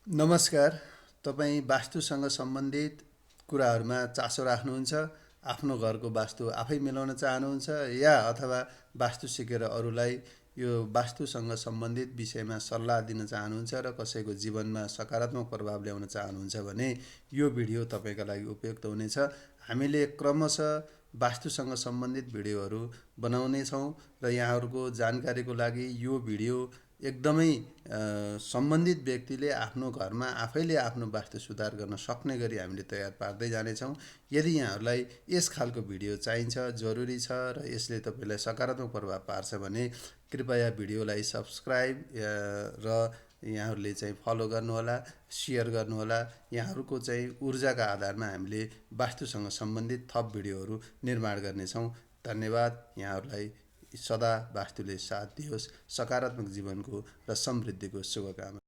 नमस्कार। तपाईँ वास्तुसँग सम्बन्धित कुराहरूमा चासो राख्नुहुन्छ, आफ्नो घरको वास्तु आफै मिलाउन चाहनुहुन्छ या अथवा वास्तु सिकेर अरूलाई यो वास्तुसँग सम्बन्धित विषयमा सल्लाह दिन चाहनुहुन्छ र कसैको जीवनमा सकारात्मक प्रभाव ल्याउन चाहनुहुन्छ भने यो भिडियो तपाईँका लागि उपयुक्त हुनेछ। हामीले क्रमशः वास्तुसँग सम्बन्धित भिडियोहरू बनाउनेछौँ र यहाँहरूको जानकारीको लागि यो भिडियो एकदमै सम्बन्धित व्यक्तिले आफ्नो घरमा आफैले आफ्नो वास्तु सुधार गर्न सक्ने गरी हामीले तयार पार्दै जानेछौँ। यदि यहाँहरूलाई यस खालको भिडियो चाहिन्छ, जरुरी छ र यसले तपाईँलाई सकारात्मक प्रभाव पार्छ भने कृपया भिडियोलाई सब्स्क्राइब र यहाँहरूले चाहिँ फलो गर्नुहोला, सेयर गर्नुहोला। यहाँहरूको चाहिँ ऊर्जाका आधारमा हामीले वास्तुसँग सम्बन्धित थप भिडियोहरू निर्माण गर्नेछौँ। धन्यवाद। यहाँहरूलाई सदा वास्तुले साथ दियोस्। सकारात्मक जीवनको र समृद्धिको शुभकामना।